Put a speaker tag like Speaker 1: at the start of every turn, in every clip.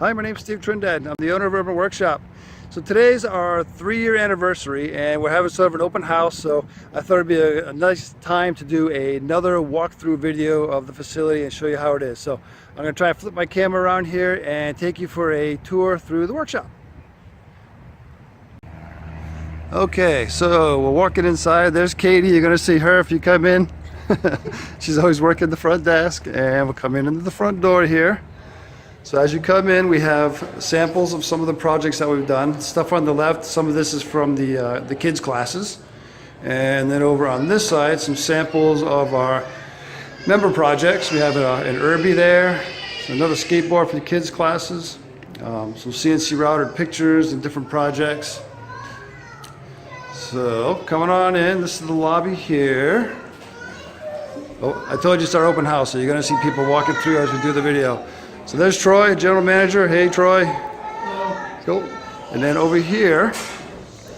Speaker 1: Hi, my name's Steve Trindad. I'm the owner of Urban Workshop. So today's our 3-year anniversary and we're having sort of an open house, so I thought it'd be a nice time to do another walkthrough video of the facility and show you how it is. So I'm going to try and flip my camera around here and take you for a tour through the workshop. Okay, so we're walking inside. There's Katie. You're going to see her if you come in. She's always working the front desk, and we'll come in into the front door here. So as you come in, we have samples of some of the projects that we've done. Stuff on the left, some of this is from the kids' classes. And then over on this side, some samples of our member projects. We have an Irby there, another skateboard for the kids' classes, some CNC routed pictures and different projects. So coming on in, this is the lobby here. Oh, I told you it's our open house, so you're going to see people walking through as we do the video. So there's Troy, general manager. Hey, Troy. Hello. Cool. And then over here,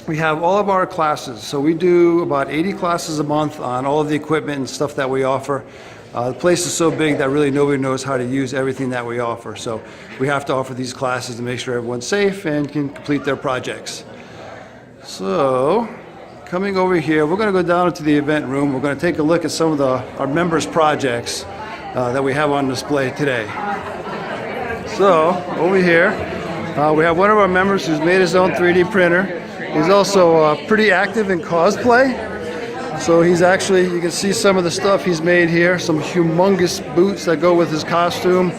Speaker 1: we have all of our classes. So we do about 80 classes a month on all of the equipment and stuff that we offer. The place is so big that really nobody knows how to use everything that we offer. So we have to offer these classes to make sure everyone's safe and can complete their projects. So coming over here, we're going to go down into the event room. We're going to take a look at some of our members' projects that we have on display today. So over here, we have one of our members who's made his own 3D printer. He's also pretty active in cosplay. So he's actually, you can see some of the stuff he's made here, some humongous boots that go with his costume.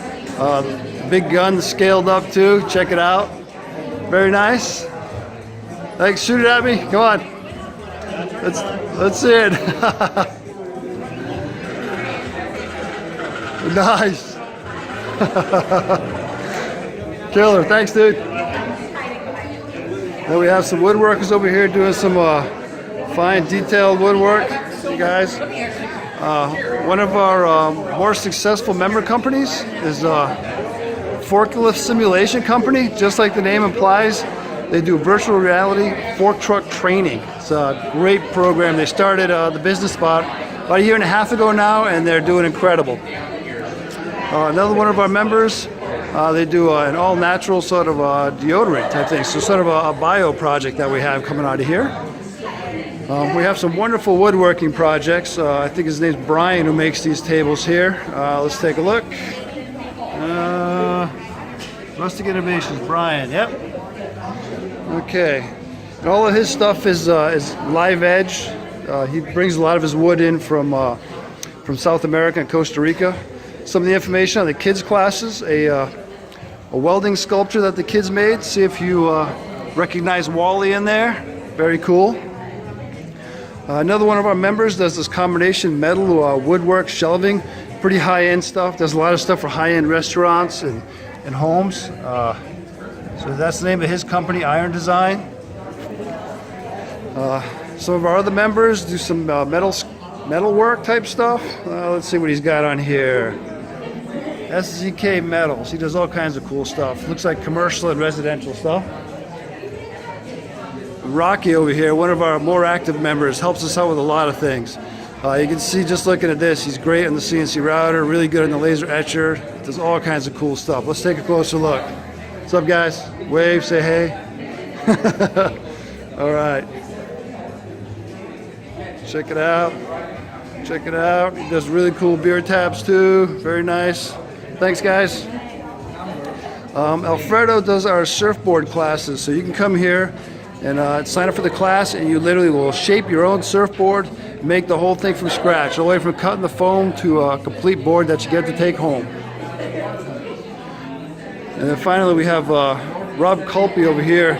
Speaker 1: Big gun scaled up too, check it out. Very nice. Like, shoot it at me, come on. Let's see it. Nice. Killer, thanks dude. Then we have some woodworkers over here doing some fine detailed woodwork. You guys, one of our more successful member companies is Forklift Simulation Company. Just like the name implies, they do virtual reality fork truck training. It's a great program. They started the business about a year and a half ago now, and they're doing incredible. Another one of our members, they do an all-natural sort of deodorant type thing, so sort of a bio project that we have coming out of here. We have some wonderful woodworking projects. I think his name's Brian who makes these tables here. Let's take a look. Rustic Innovations, Brian, yep. Okay, and all of his stuff is live edge. He brings a lot of his wood in from South America and Costa Rica. Some of the information on the kids' classes, a welding sculpture that the kids made. See if you recognize Wally in there. Very cool. Another one of our members does this combination metal woodwork shelving. Pretty high-end stuff. Does a lot of stuff for high-end restaurants and homes. So that's the name of his company, Iron Design. Some of our other members do some metal work type stuff. Let's see what he's got on here. SZK Metals. He does all kinds of cool stuff. Looks like commercial and residential stuff. Rocky over here, one of our more active members, helps us out with a lot of things. You can see just looking at this, he's great on the CNC router, really good on the laser etcher, does all kinds of cool stuff. Let's take a closer look. What's up guys? Wave, say hey. All right. Check it out. Check it out. He does really cool beer tabs too. Very nice. Thanks guys. Alfredo does our surfboard classes. So you can come here and sign up for the class and you literally will shape your own surfboard, make the whole thing from scratch, all the way from cutting the foam to a complete board that you get to take home. And then finally we have Rob Colby over here.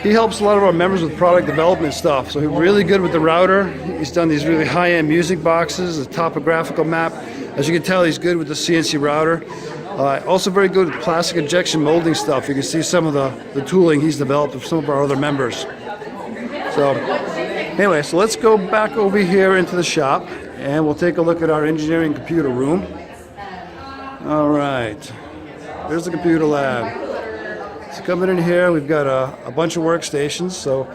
Speaker 1: He helps a lot of our members with product development stuff. So he's really good with the router. He's done these really high-end music boxes, a topographical map. As you can tell, he's good with the CNC router. Also very good with plastic injection molding stuff. You can see some of the tooling he's developed with some of our other members. So anyway, so let's go back over here into the shop and we'll take a look at our engineering computer room. All right, there's the computer lab. So coming in here, we've got a bunch of workstations. So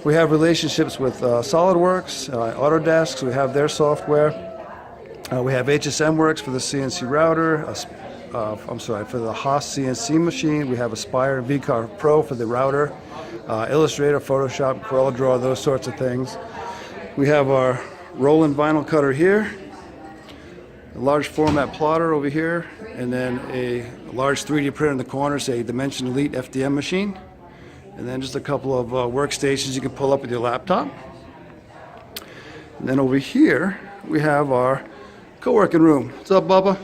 Speaker 1: we have relationships with SolidWorks, Autodesk, so we have their software. We have HSM Works for the CNC router, for the Haas CNC machine. We have Aspire and VCarve Pro for the router, Illustrator, Photoshop, CorelDRAW, those sorts of things. We have our Roland vinyl cutter here, a large format plotter over here, and then a large 3D printer in the corner, say Dimension Elite FDM machine, and then just a couple of workstations you can pull up with your laptop. And then over here we have our co-working room. What's up, Bubba?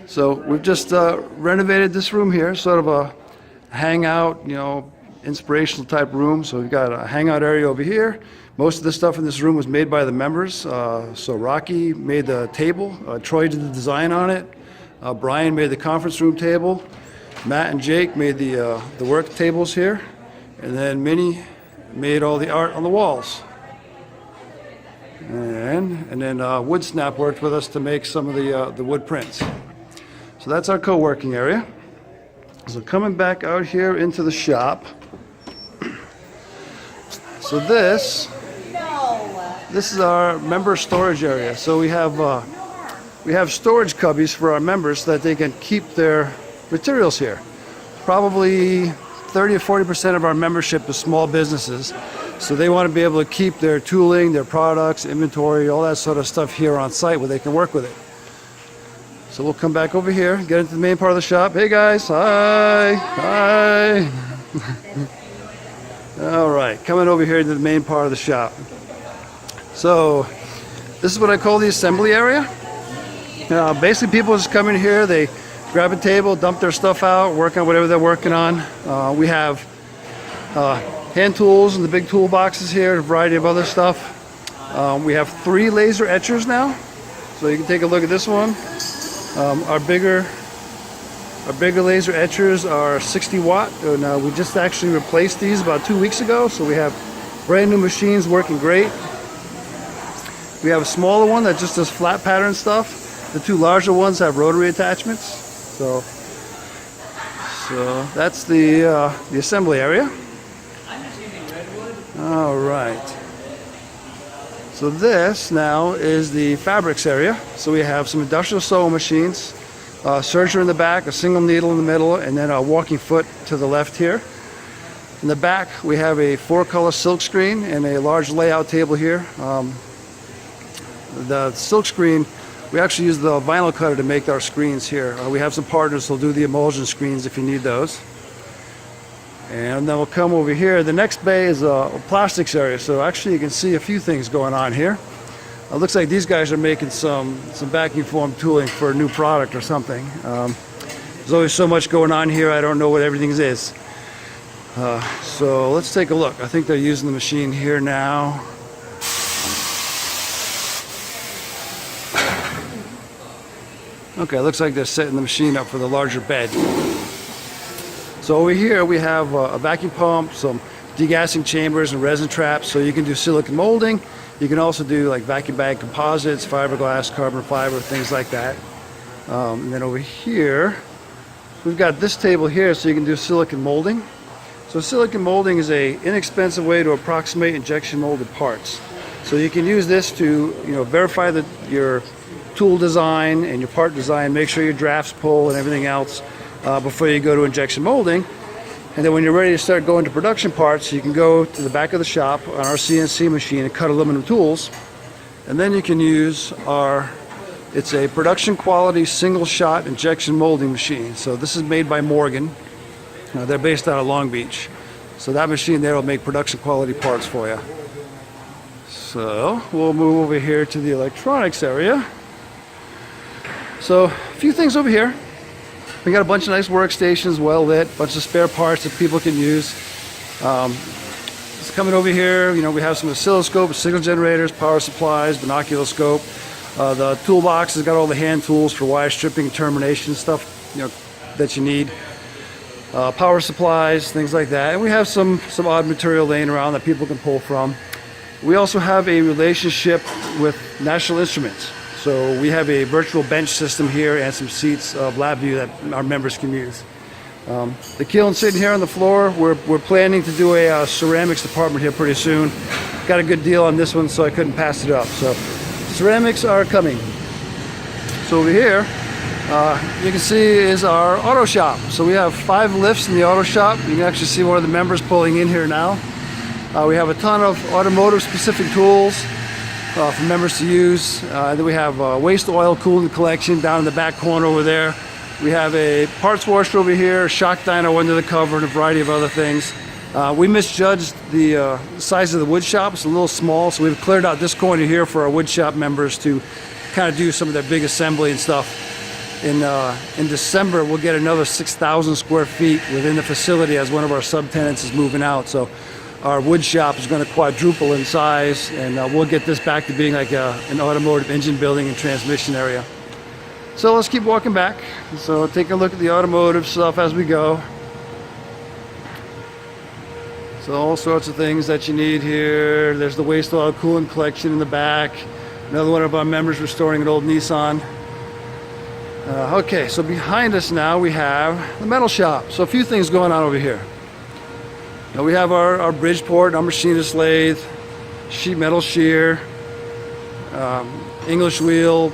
Speaker 1: So we've just renovated this room here, sort of a hangout, inspirational type room. So we've got a hangout area over here. Most of the stuff in this room was made by the members. So Rocky made the table, Troy did the design on it, Brian made the conference room table, Matt and Jake made the work tables here, and then Minnie made all the art on the walls. And then Woodsnap worked with us to make some of the wood prints. So that's our co-working area. So coming back out here into the shop. So this is our member storage area. So we have storage cubbies for our members so that they can keep their materials here. Probably 30 or 40% of our membership is small businesses. So they want to be able to keep their tooling, their products, inventory, all that sort of stuff here on site where they can work with it. So we'll come back over here, get into the main part of the shop. Hey guys, hi. All right, coming over here to the main part of the shop. So this is what I call the assembly area. Basically people just come in here, they grab a table, dump their stuff out, work on whatever they're working on. We have hand tools and the big toolboxes here, a variety of other stuff. We have 3 laser etchers now, so you can take a look at this one. Our bigger laser etchers are 60 watt. Now we just actually replaced these about 2 weeks ago, so we have brand new machines working great. We have a smaller one that just does flat pattern stuff. The 2 larger ones have rotary attachments. So that's the assembly area. All right. So this now is the fabrics area. So we have some industrial sewing machines, a serger in the back, a single needle in the middle, and then a walking foot to the left here. In the back, we have a 4-color silk screen and a large layout table here. The silk screen, we actually use the vinyl cutter to make our screens here. We have some partners who'll do the emulsion screens if you need those. And then we'll come over here. The next bay is a plastics area. So actually you can see a few things going on here. It looks like these guys are making some vacuum form tooling for a new product or something. There's always so much going on here, I don't know what everything is. So let's take a look. I think they're using the machine here now. Okay, looks like they're setting the machine up for the larger bed. So over here we have a vacuum pump, some degassing chambers and resin traps, so you can do silicone molding. You can also do like vacuum bag composites, fiberglass, carbon fiber, things like that. And then over here, we've got this table here so you can do silicone molding. So silicone molding is an inexpensive way to approximate injection molded parts. So you can use this to verify your tool design and your part design, make sure your drafts pull and everything else before you go to injection molding. And then when you're ready to start going to production parts, you can go to the back of the shop on our CNC machine and cut aluminum tools. And then you can use it's a production quality single shot injection molding machine. So this is made by Morgan. They're based out of Long Beach. So that machine there will make production quality parts for you. So we'll move over here to the electronics area. So a few things over here. We got a bunch of nice workstations, well lit, bunch of spare parts that people can use. Just coming over here, we have some oscilloscopes, signal generators, power supplies, binocular scope. The toolbox has got all the hand tools for wire stripping, termination stuff, that you need. Power supplies, things like that. And we have some odd material laying around that people can pull from. We also have a relationship with National Instruments. So we have a virtual bench system here and some seats of LabVIEW that our members can use. The kiln's sitting here on the floor. We're planning to do a ceramics department here pretty soon. Got a good deal on this one, so I couldn't pass it up. So ceramics are coming. So over here, You can see is our auto shop. So we have 5 lifts in the auto shop. You can actually see one of the members pulling in here now. We have a ton of automotive specific tools for members to use. Then we have waste oil cooling collection down in the back corner over there. We have a parts washer over here, shock dyno under the cover, and a variety of other things. We misjudged the size of the wood shop. It's a little small, so we've cleared out this corner here for our wood shop members to kind of do some of their big assembly and stuff. In December, we'll get another 6,000 square feet within the facility as one of our subtenants is moving out. So our wood shop is going to quadruple in size, and we'll get this back to being like an automotive engine building and transmission area. So let's keep walking back. So take a look at the automotive stuff as we go. So all sorts of things that you need here. There's the waste oil coolant collection in the back. Another one of our members restoring an old Nissan. Okay, so behind us now we have the metal shop. So a few things going on over here. Now we have our Bridgeport, our machinist lathe, sheet metal shear, English wheel,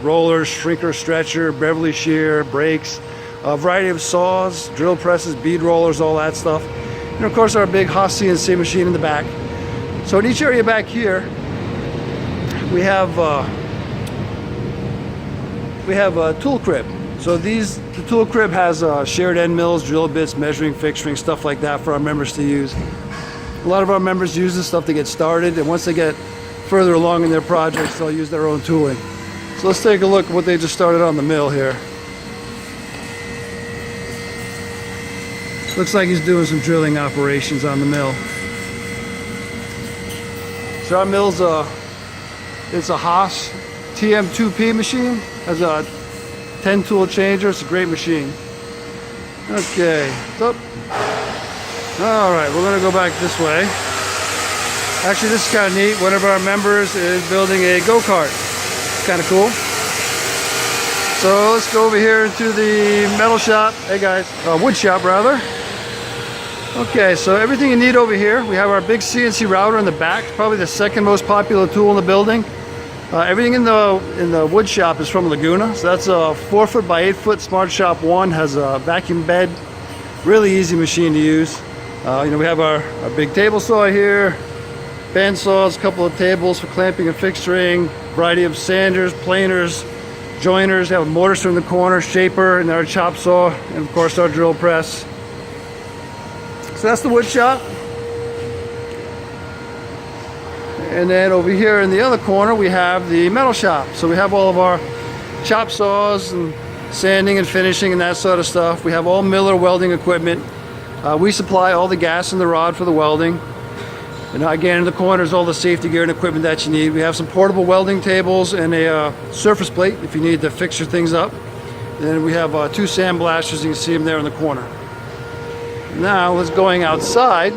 Speaker 1: rollers, shrinker, stretcher, Beverly shear, brakes, a variety of saws, drill presses, bead rollers, all that stuff. And of course our big Haas CNC machine in the back. So in each area back here, we have a tool crib. So the tool crib has shared end mills, drill bits, measuring, fixturing, stuff like that for our members to use. A lot of our members use this stuff to get started, and once they get further along in their projects, they'll use their own tooling. So let's take a look at what they just started on the mill here. Looks like he's doing some drilling operations on the mill. So our mill's it's a Haas TM2P machine. Has a 10 tool changer. It's a great machine. Okay, so all right, we're gonna go back this way. Actually, this is kind of neat. One of our members is building a go-kart. Kind of cool. So let's go over here into the metal shop. Hey guys, wood shop rather. Okay, so everything you need over here. We have our big CNC router in the back, probably the second most popular tool in the building. Everything in the wood shop is from Laguna. So that's a 4 foot by 8 foot Smart Shop 1, has a vacuum bed, really easy machine to use. We have our big table saw here, band saws, a couple of tables for clamping and fixturing, variety of sanders, planers, joiners, have a mortiser in the corner, shaper, and our chop saw, and of course our drill press. So that's the wood shop. And then over here in the other corner we have the metal shop. So we have all of our chop saws and sanding and finishing and that sort of stuff. We have all Miller welding equipment. We supply all the gas and the rod for the welding. And again, in the corner is all the safety gear and equipment that you need. We have some portable welding tables and a surface plate if you need to fix your things up. And then we have 2 sandblasters. You can see them there in the corner. Now let's going outside.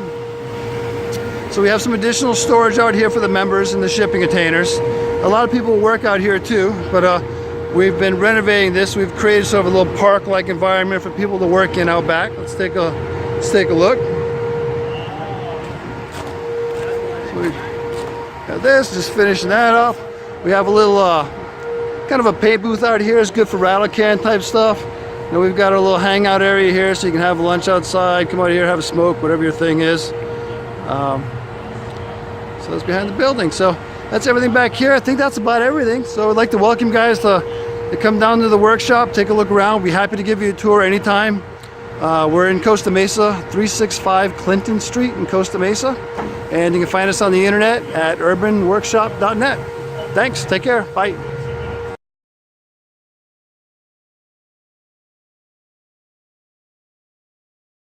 Speaker 1: So we have some additional storage out here for the members and the shipping containers. A lot of people work out here too, but we've been renovating this. We've created sort of a little park-like environment for people to work in out back. Let's take a look. So we got this, just finishing that up. We have a little kind of a paint booth out here. It's good for rattle can type stuff. Now we've got a little hangout area here, so you can have lunch outside, come out here, have a smoke, whatever your thing is. So that's behind the building. So that's everything back here. I think that's about everything. So I'd like to welcome you guys to come down to the workshop, take a look around. We'll be happy to give you a tour anytime. We're in Costa Mesa, 365 Clinton Street in Costa Mesa. And you can find us on the internet at urbanworkshop.net. Thanks, take care, bye.